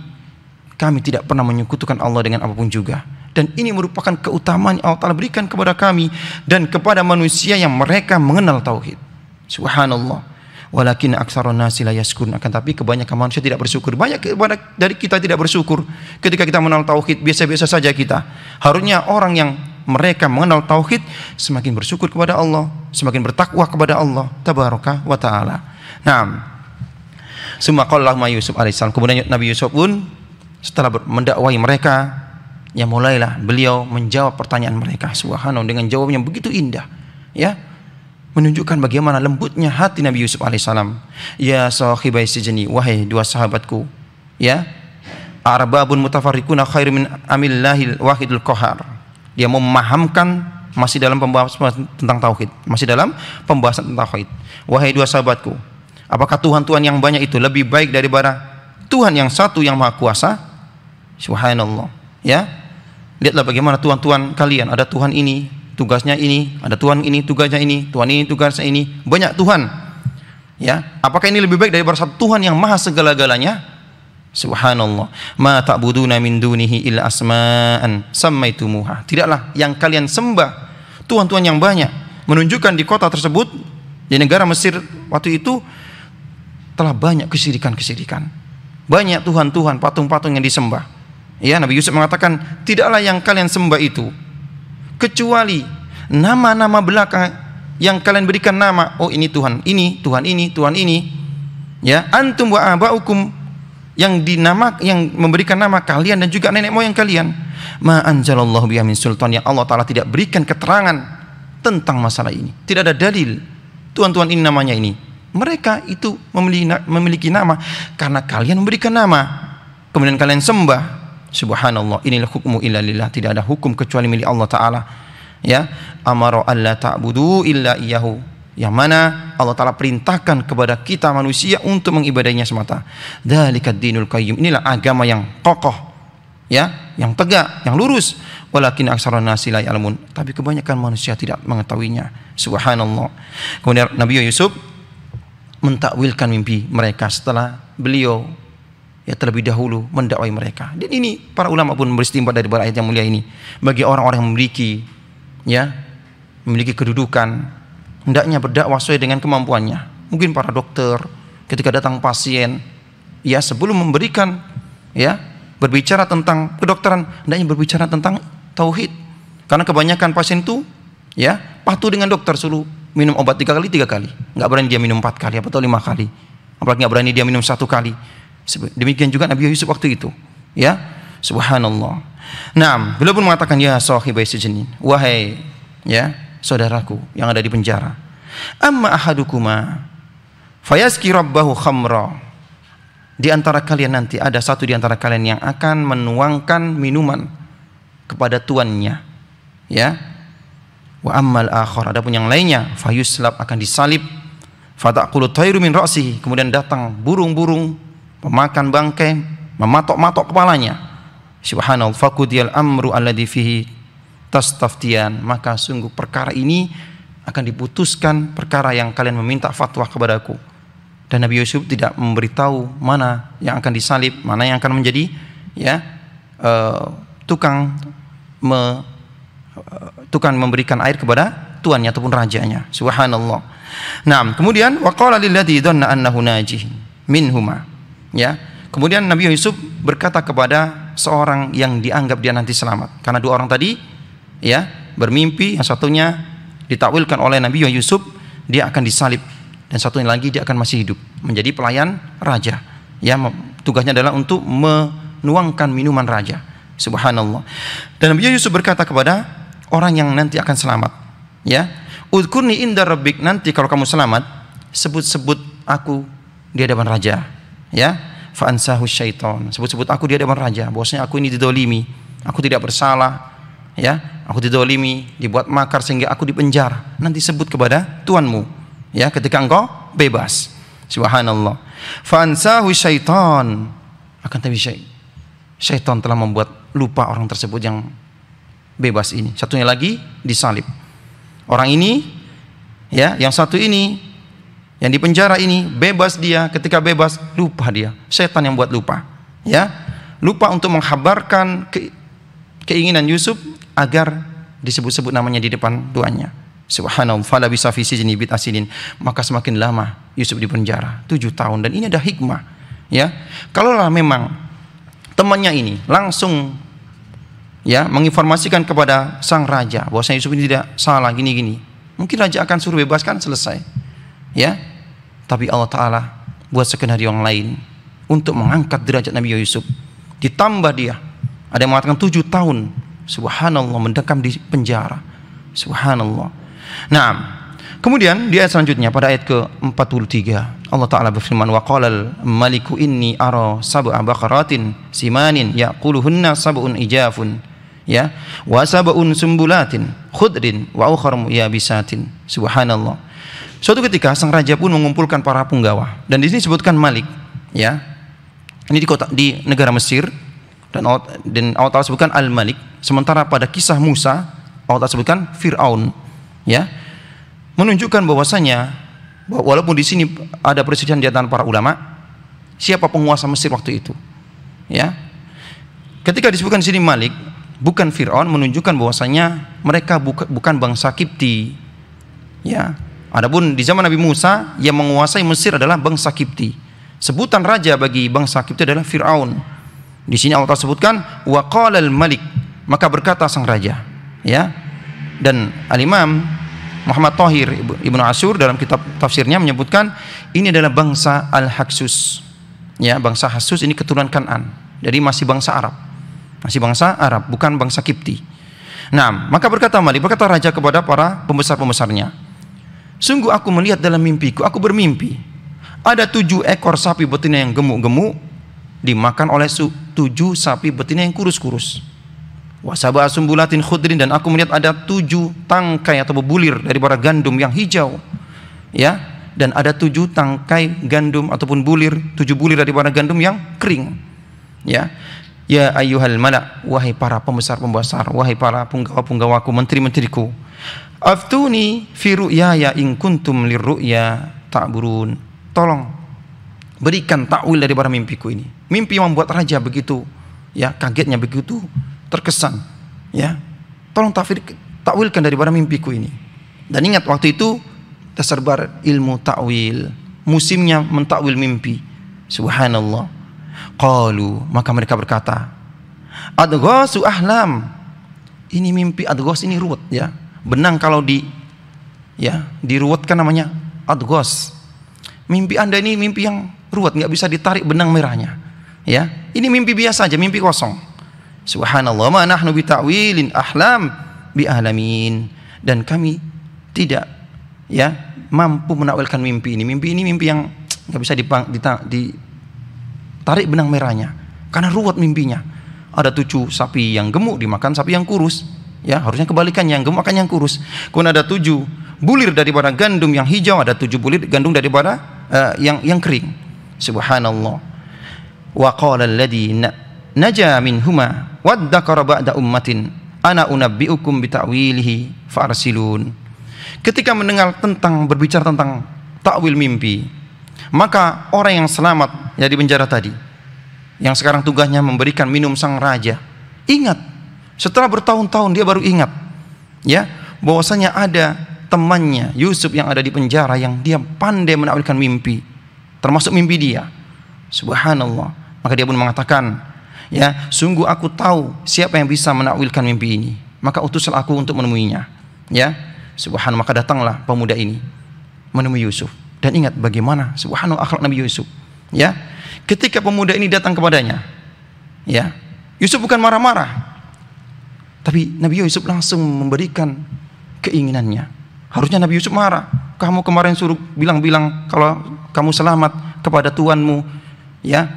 tidak pernah menyekutukan Allah dengan apapun juga. Dan ini merupakan keutamaan yang Allah Ta'ala berikan kepada kami dan kepada manusia yang mereka mengenal tauhid. Subhanallah. Walakin aktsarun nasi la yaskurun. Akan tapi kebanyakan manusia tidak bersyukur. Banyak dari kita tidak bersyukur ketika kita mengenal tauhid, biasa-biasa saja kita. Harusnya orang yang mereka mengenal tauhid semakin bersyukur kepada Allah, semakin bertakwa kepada Allah tabaraka wa taala. Naam. Summa qala Yusuf alaihissalam. Kemudian Nabi Yusuf pun setelah mendakwai mereka, ya mulailah beliau menjawab pertanyaan mereka. Subhanallah, dengan jawabnya begitu indah, ya, menunjukkan bagaimana lembutnya hati Nabi Yusuf alaihissalam. Ya sahibai sijni, wahai dua sahabatku, ya, arbabun mutafarriquna khairu min amillahil wahidul qahar. Dia memahamkan, masih dalam pembahasan tentang tauhid, masih dalam pembahasan tentang tauhid. Wahai dua sahabatku, apakah Tuhan-Tuhan yang banyak itu lebih baik daripada Tuhan yang satu yang maha kuasa? Subhanallah, ya. Lihatlah bagaimana Tuhan-Tuhan kalian. Ada Tuhan ini, tugasnya ini. Ada Tuhan ini, tugasnya ini. Tuhan ini, tugasnya ini. Banyak Tuhan. Ya, apakah ini lebih baik daripada satu Tuhan yang maha segala-galanya? Subhanallah. Ma ta'buduna min dunihi illa asma'an sammaitumuha. Tidaklah yang kalian sembah Tuhan-Tuhan yang banyak. Menunjukkan di kota tersebut, di negara Mesir waktu itu, telah banyak kesyirikan-kesyirikan. Banyak Tuhan-Tuhan, patung-patung yang disembah. Ya, Nabi Yusuf mengatakan, tidaklah yang kalian sembah itu kecuali nama-nama belakang yang kalian berikan nama. Oh, ini Tuhan ini, Tuhan ini, Tuhan ini. Ya, antum wa abaukum, yang memberikan nama kalian dan juga nenek moyang kalian. Ma anzalallahu biha min sultan, yang Allah Ta'ala tidak berikan keterangan tentang masalah ini. Tidak ada dalil Tuhan-Tuhan ini namanya ini. Mereka itu memiliki nama karena kalian memberikan nama, kemudian kalian sembah. Subhanallah, inilah hukmu illa lillah. Tidak ada hukum kecuali milik Allah Ta'ala. Ya, amara alla ta'budu illa iyyahu, yang mana Allah Ta'ala perintahkan kepada kita manusia untuk mengibadainya semata. Dzalikad dinul qayyim, inilah agama yang kokoh, ya, yang tegak, yang lurus. Walakin aktsarun nasi la ya'lamun, tapi kebanyakan manusia tidak mengetahuinya. Subhanallah. Kemudian Nabi Yusuf mentakwilkan mimpi mereka setelah beliau, ya, terlebih dahulu mendakwai mereka. Dan ini para ulama pun beristimbat dari ayat yang mulia ini. Bagi orang-orang yang memiliki, ya, memiliki kedudukan, hendaknya berdakwah sesuai dengan kemampuannya. Mungkin para dokter ketika datang pasien, ya, sebelum memberikan, ya, berbicara tentang kedokteran, hendaknya berbicara tentang tauhid. Karena kebanyakan pasien itu, ya, patuh dengan dokter, suruh minum obat 3 kali, nggak berani dia minum 4 kali atau 5 kali, apalagi nggak berani dia minum 1 kali. Demikian juga Nabi Yusuf waktu itu, ya. Subhanallah. Nah, beliau pun mengatakan, ya sahibai sijnin, wahai, ya, saudaraku yang ada di penjara. Amma ahadukuma fayaski rabbahu khamra. Di antara kalian nanti ada satu di antara kalian yang akan menuangkan minuman kepada tuannya, ya. Wa ammal akhar, adapun yang lainnya, fayuslab, akan disalib. Fataqulu tayru min ra'sihi, kemudian datang burung-burung pemakan bangkai mematok-matok kepalanya. Subhanallah. Faqudiyal amru alladhi fihi tastaftiyan, maka sungguh perkara ini akan diputuskan, perkara yang kalian meminta fatwa kepadaku. Dan Nabi Yusuf tidak memberitahu mana yang akan disalib, mana yang akan menjadi, ya, tukang memberikan air kepada tuannya ataupun rajanya. Subhanallah. Nah, kemudian waqala lilladzi dhanna annahu najih minhuma, ya. Kemudian Nabi Yusuf berkata kepada seorang yang dianggap dia nanti selamat, karena 2 orang tadi, ya, bermimpi, yang satunya ditakwilkan oleh Nabi Yusuf dia akan disalib, dan satunya lagi dia akan masih hidup menjadi pelayan raja, ya, tugasnya adalah untuk menuangkan minuman raja. Subhanallah. Dan Nabi Yusuf berkata kepada orang yang nanti akan selamat, ya, udkurni inda rabbik, nanti kalau kamu selamat sebut-sebut aku di hadapan raja, ya. Fa'ansahu syaitan, sebut-sebut aku di hadapan raja, bahwasanya aku ini didolimi, aku tidak bersalah, ya, aku didolimi, dibuat makar sehingga aku dipenjara. Nanti sebut kepada tuanmu, ya, ketika engkau bebas. Subhanallah. Fa'ansahu syaitan, akan tapi syaitan telah membuat lupa orang tersebut yang bebas ini. Satunya lagi disalib. Orang ini, ya, yang satu ini yang di penjara ini bebas, dia ketika bebas lupa dia. Setan yang buat lupa, ya, lupa untuk menghabarkan keinginan Yusuf agar disebut-sebut namanya di depan tuannya. Subhanallah, fala bisa fi sijni bid asinin. Maka semakin lama Yusuf di penjara, 7 tahun. Dan ini ada hikmah, ya. Kalaulah memang temannya ini langsung ya menginformasikan kepada sang raja bahwasanya Yusuf ini tidak salah gini-gini, mungkin raja akan suruh bebaskan, selesai, ya. Tapi Allah Ta'ala buat skenario yang lain untuk mengangkat derajat Nabi Yusuf. Ditambah dia, ada yang mengatakan 7 tahun, subhanallah, mendekam di penjara, subhanallah. Nah, kemudian di ayat selanjutnya pada ayat ke-43 Allah Ta'ala berfirman, wa qalal maliku inni ara sab'a baqaratin simanin yaquluhunna sab'un ijafun, ya, wa sab'un sumbulatin khudrin wa ukhra yabisatin. Subhanallah. Suatu ketika sang raja pun mengumpulkan para punggawa, dan di sini disebutkan Malik, ya. Ini di negara Mesir, dan Allah Ta'ala sebutkan Al-Malik. Sementara pada kisah Musa Allah Ta'ala sebutkan Fir'aun, ya. Menunjukkan bahwasanya walaupun di sini ada perselisihan di antara para ulama siapa penguasa Mesir waktu itu, ya. Ketika disebutkan di sini Malik bukan Fir'aun, menunjukkan bahwasanya mereka bukan bangsa Kipti, ya. Adapun di zaman Nabi Musa yang menguasai Mesir adalah bangsa Kipti. Sebutan raja bagi bangsa Kipti adalah Fir'aun. Di sini Allah sebutkan wa qalal malik, maka berkata sang raja, ya. Dan Al-Imam Muhammad Thahir Ibnu Asyur dalam kitab tafsirnya menyebutkan ini adalah bangsa Al-Haksus, ya. Bangsa Haksus ini keturunan Kan'an, jadi masih bangsa Arab, bukan bangsa Kipti. Nah, maka berkata raja kepada para pembesar-pembesarnya, sungguh aku melihat dalam mimpiku, aku bermimpi ada 7 ekor sapi betina yang gemuk-gemuk dimakan oleh 7 sapi betina yang kurus-kurus. Wa sab'a sumbulatin khudrin, dan aku melihat ada 7 tangkai atau bulir daripada gandum yang hijau, ya. Dan ada 7 tangkai gandum ataupun bulir, 7 bulir daripada gandum yang kering, ya. Ya ayyuhal mala', wahai para pembesar-pembesar, wahai para punggawa-punggawaku, menteri-menteriku, aftuni fi ru'yaya in kuntum lirru'ya ta'burun. Tolong berikan takwil daripada mimpiku ini. Mimpi yang membuat raja begitu, ya, kagetnya, begitu terkesan, ya. Tolong takwilkan daripada mimpiku ini. Dan ingat waktu itu tersebar ilmu takwil, musimnya mentakwil mimpi. Subhanallah. Qalu, maka mereka berkata, adghasu ahlam. Ini mimpi adghas, ini ruwet, ya. Benang kalau diruwetkan namanya adghas. Mimpi Anda ini mimpi yang ruwet, nggak bisa ditarik benang merahnya, ya. Ini mimpi biasa aja, mimpi kosong. Subhanallah, ma nahnu bi ta'wilin ahlam bi alamin. Dan kami tidak, ya, mampu menakwilkan mimpi ini. Mimpi ini mimpi yang nggak bisa ditarik benang merahnya, karena ruwet mimpinya. Ada 7 sapi yang gemuk dimakan sapi yang kurus, ya. Harusnya kebalikannya, yang gemuk makan yang kurus. Kemudian ada 7 bulir daripada gandum yang hijau, ada 7 bulir gandum daripada yang kering. Subhanallah. Wa qala alladhi naja minhuma waddakara ba'da ummatin ana unabbiukum bita'wilihi farsilun. Ketika mendengar berbicara tentang takwil mimpi, maka orang yang selamat dari penjara tadi, yang sekarang tugasnya memberikan minum sang raja, ingat, setelah bertahun-tahun dia baru ingat, ya, bahwasanya ada temannya Yusuf yang ada di penjara yang dia pandai menakwilkan mimpi, termasuk mimpi dia. Subhanallah. Maka dia pun mengatakan, ya, sungguh aku tahu siapa yang bisa menakwilkan mimpi ini, maka utuslah aku untuk menemuinya, ya. Subhanallah. Maka datanglah pemuda ini menemui Yusuf. Dan ingat bagaimana subhanallah akhlak Nabi Yusuf, ya. Ketika pemuda ini datang kepadanya, ya, Yusuf bukan marah-marah, tapi Nabi Yusuf langsung memberikan keinginannya. Harusnya Nabi Yusuf marah, kamu kemarin suruh bilang-bilang kalau kamu selamat kepada tuanmu, ya,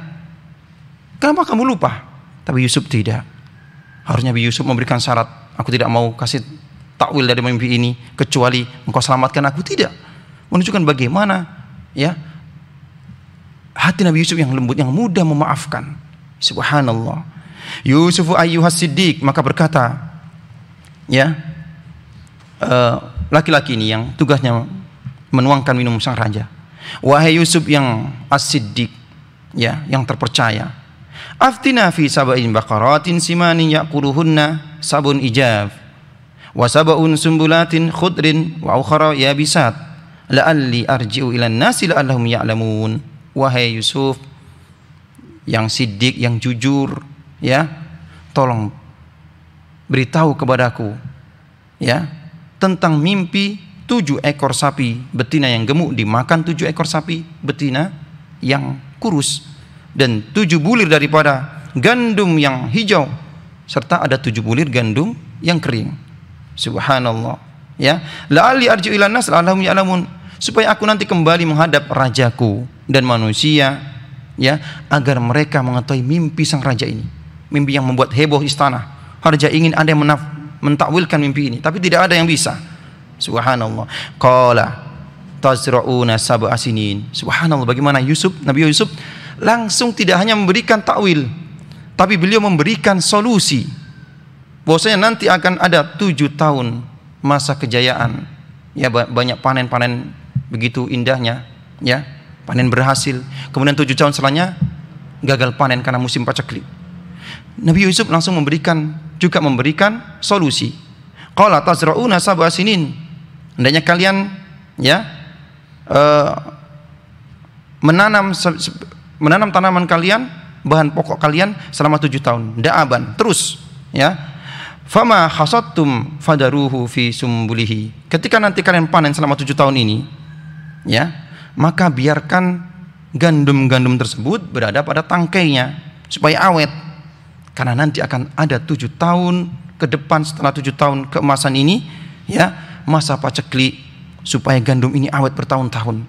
kenapa kamu lupa? Tapi Yusuf tidak. Harusnya Nabi Yusuf memberikan syarat, aku tidak mau kasih takwil dari mimpi ini kecuali engkau selamatkan aku. Tidak. Menunjukkan bagaimana, ya, hati Nabi Yusuf yang lembut, yang mudah memaafkan. Subhanallah. Yusuf ayyuhas siddiq, maka berkata, ya, laki-laki ini yang tugasnya menuangkan minum sang raja, wahai Yusuf yang as-siddiq, ya, yang terpercaya, Aftina fi sab'in baqaratin simanin ya'kuluhunna sab'un ijaf wa sab'un sumbulatin khudrin wa ukhra yabisat la'alli arji'u ilan nasi la'allahum ya'lamun. Wahai Yusuf yang siddiq, yang jujur, ya, tolong beritahu kepadaku, ya, tentang mimpi 7 ekor sapi betina yang gemuk dimakan 7 ekor sapi betina yang kurus, dan 7 bulir daripada gandum yang hijau, serta ada 7 bulir gandum yang kering. Subhanallah, ya. La'alli arji'u ilan nas la'allahum ya'lamun, supaya aku nanti kembali menghadap rajaku dan manusia, ya, agar mereka mengetahui mimpi sang raja ini, mimpi yang membuat heboh istana. Raja ingin ada yang mentakwilkan mimpi ini, tapi tidak ada yang bisa. Subhanallah. Qala tazra'una sab'a sinin. Subhanallah, bagaimana Nabi Yusuf langsung tidak hanya memberikan takwil, tapi beliau memberikan solusi bahwasanya nanti akan ada 7 tahun masa kejayaan, ya, banyak panen begitu indahnya, ya, panen berhasil. Kemudian 7 tahun setelahnya gagal panen karena musim paceklik. Nabi Yusuf langsung memberikan solusi. Qala tazra'una sab'a sinin. Hendaknya kalian, ya, menanam tanaman kalian, bahan pokok kalian selama 7 tahun, da'aban, terus, ya. Fama hasadtum fadaruhu fi sumbulihi. Ketika nanti kalian panen selama 7 tahun ini, ya, maka biarkan gandum-gandum tersebut berada pada tangkainya supaya awet. Karena nanti akan ada 7 tahun ke depan, setelah 7 tahun keemasan ini, ya, masa paceklik, supaya gandum ini awet bertahun-tahun,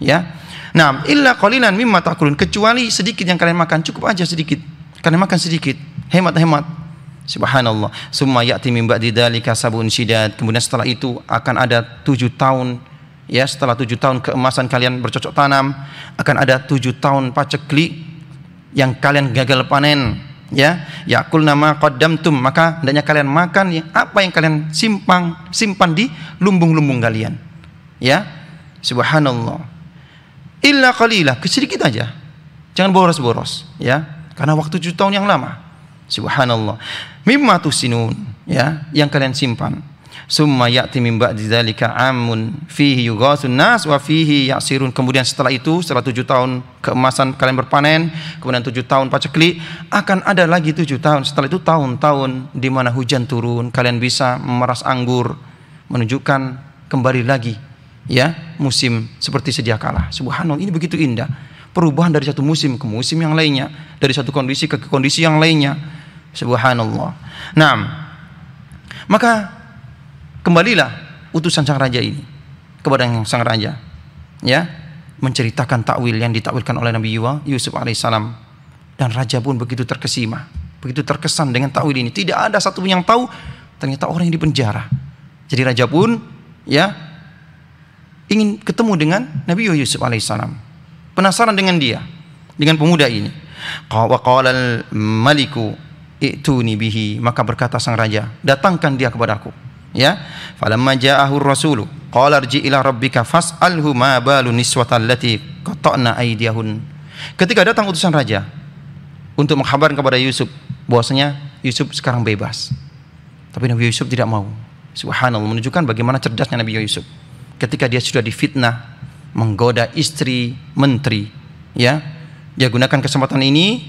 ya. Nah, illa qalilan mimma ta'kulun, kecuali sedikit yang kalian makan, cukup aja sedikit. Kalian makan sedikit, hemat-hemat. Subhanallah. Summa ya'ti min ba'di dzalika sab'un syidad. Kemudian setelah itu akan ada 7 tahun, ya, setelah 7 tahun keemasan kalian bercocok tanam, akan ada 7 tahun paceklik yang kalian gagal panen, ya. Yakul nama qaddamtum, maka hendaknya kalian makan apa yang kalian simpan di lumbung-lumbung kalian, ya. Subhanallah. Illa qalilah, sedikit aja, jangan boros-boros, ya, karena waktu 7 tahun yang lama. Subhanallah. Mimma tusinun, ya, yang kalian simpan. Summa ya'ti min ba'di dzalika 'amun fihi yughasun nas wa fihi ya'sirun. Kemudian setelah itu, setelah 7 tahun keemasan kalian berpanen, kemudian 7 tahun paceklik, akan ada lagi 7 tahun. Setelah itu tahun-tahun di mana hujan turun, kalian bisa memeras anggur, menunjukkan kembali lagi, ya, musim seperti sedia kala. Subhanallah, ini begitu indah. Perubahan dari satu musim ke musim yang lainnya, dari satu kondisi ke kondisi yang lainnya. Subhanallah. Nah, maka kembalilah utusan sang raja ini kepada sang raja, ya, menceritakan takwil yang ditakwilkan oleh Nabi Yusuf alaihissalam, dan raja pun begitu terkesima, begitu terkesan dengan takwil ini. Tidak ada satu yang tahu ternyata orang yang dipenjara. Jadi raja pun, ya, ingin ketemu dengan Nabi Yusuf alaihissalam, penasaran dengan dia, dengan pemuda ini. Wa qala al-maliku i'tuni bihi, maka berkata sang raja, datangkan dia kepadaku, ya. Falamma ja'ahu ar-rasulu qala irji ila rabbika fas'alhu ma balu niswatal lati qata'na aydiyahun. Ketika datang utusan raja untuk menghabarkan kepada Yusuf bahwasanya Yusuf sekarang bebas, tapi Nabi Yusuf tidak mau. Subhanallah, menunjukkan bagaimana cerdasnya Nabi Yusuf. Ketika dia sudah difitnah, menggoda istri menteri, ya, dia gunakan kesempatan ini,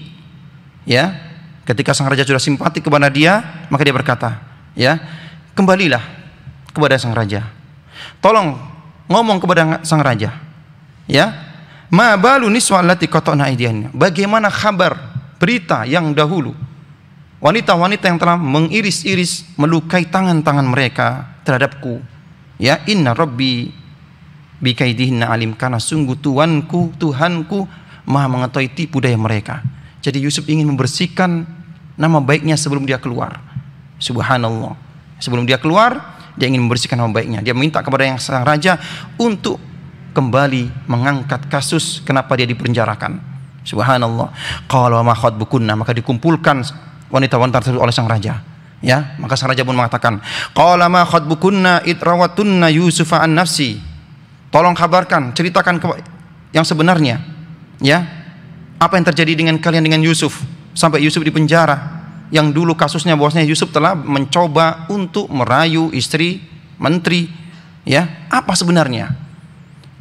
ya. Ketika sang raja sudah simpati kepada dia, maka dia berkata, ya, kembalilah kepada sang raja. Tolong ngomong kepada sang raja, ya, ma balu niswa allati qata'na aydiyanna. Bagaimana kabar, berita yang dahulu wanita-wanita yang telah mengiris-iris, melukai tangan-tangan mereka terhadapku, ya. Inna rabbi bikaidihinna alim, karena sungguh Tuhanku maha mengetahui tipu daya mereka. Jadi Yusuf ingin membersihkan nama baiknya sebelum dia keluar. Subhanallah. Sebelum dia keluar, dia ingin membersihkan nama baiknya. Dia minta kepada yang sang raja untuk kembali mengangkat kasus kenapa dia dipenjarakan. Subhanallah. Qala ma khatbukunna, maka dikumpulkan wanita-wanita tersebut oleh sang raja, ya. Maka sang raja pun mengatakan, qala ma khatbukunna itrawatunna yusufa an nafsi. Tolong kabarkan, ceritakan yang sebenarnya, ya. Apa yang terjadi dengan kalian dengan Yusuf? sampai Yusuf di penjara. Yang dulu kasusnya bahwasanya Yusuf telah mencoba untuk merayu istri menteri, ya. Apa sebenarnya?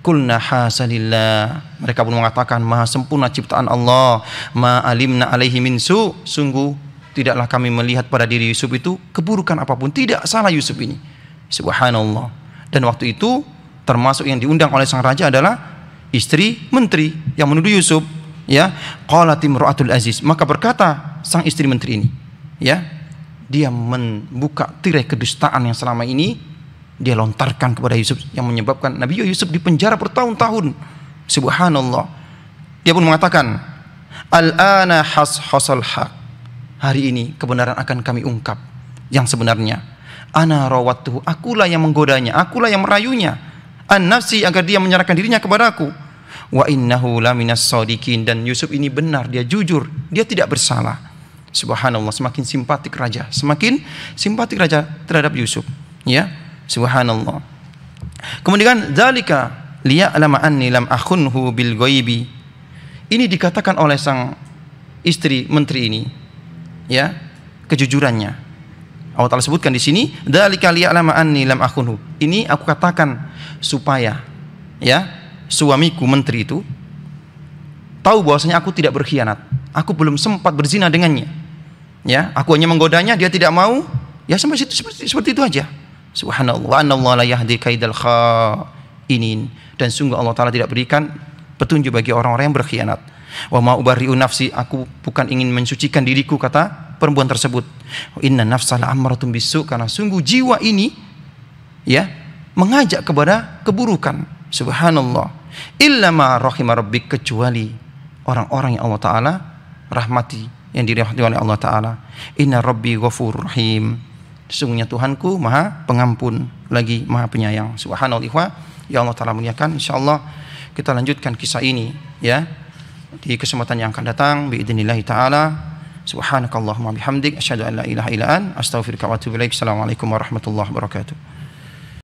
Qulna hasalillah. Mereka pun mengatakan maha sempurna ciptaan Allah, ma alimna alaihi min su. Sungguh tidaklah kami melihat pada diri Yusuf itu keburukan apapun. Tidak salah Yusuf ini. Subhanallah. Dan waktu itu termasuk yang diundang oleh sang raja adalah istri menteri yang menuduh Yusuf, ya. Qalat imra'atul aziz, maka berkata sang istri menteri ini, ya, dia membuka tirai kedustaan yang selama ini dia lontarkan kepada Yusuf, yang menyebabkan Nabi Yusuf dipenjara bertahun-tahun. Subhanallah. Dia pun mengatakan, al-ana hasal haq, hari ini kebenaran akan kami ungkap yang sebenarnya. Ana rawattuhu, akulah yang menggodanya, akulah yang merayunya, an nafsi, agar dia menyerahkan dirinya kepadaku. Wa innahu laminas shadiqin, dan Yusuf ini benar, dia jujur, dia tidak bersalah. Subhanallah, semakin simpatik raja, semakin simpatik raja terhadap Yusuf, ya. Subhanallah. Kemudian dzalika liya'lama anni lam akhunhu bil ghaibi. Ini dikatakan oleh sang istri menteri ini, ya, kejujurannya. Allah Ta'ala sebutkan di sini, dzalika liya'lama anni lam akhunhu. Ini aku katakan supaya, ya, suamiku menteri itu tahu bahwasanya aku tidak berkhianat. Aku belum sempat berzina dengannya. Ya, aku hanya menggodanya, dia tidak mau. Ya, sampai situ, seperti itu aja. Subhanallah. Wa anallahu la yahdi kaidal khainin. Dan sungguh Allah Ta'ala tidak berikan petunjuk bagi orang-orang yang berkhianat. Wa ma ubarri'u nafsi, aku bukan ingin mensucikan diriku, kata perempuan tersebut. Inna nafsala ammaratun bisu, karena sungguh jiwa ini, ya, mengajak kepada keburukan. Subhanallah. Illa ma rahima rabbik, kecuali orang-orang yang Allah Ta'ala rahmati, yang dirahmati oleh Allah Ta'ala. Inna rabbi ghafurur rahim, sesungguhnya Tuhanku maha pengampun lagi maha penyayang. Subhanallah. Ya Allah Ta'ala muliakan. InsyaAllah kita lanjutkan kisah ini, ya, di kesempatan yang akan datang biidznillah ta'ala. Subhanakallahumma bihamdik asyhadu an la ilaha illa anta astaghfiruka wa atubu ilaik. Assalamualaikum warahmatullahi wabarakatuh.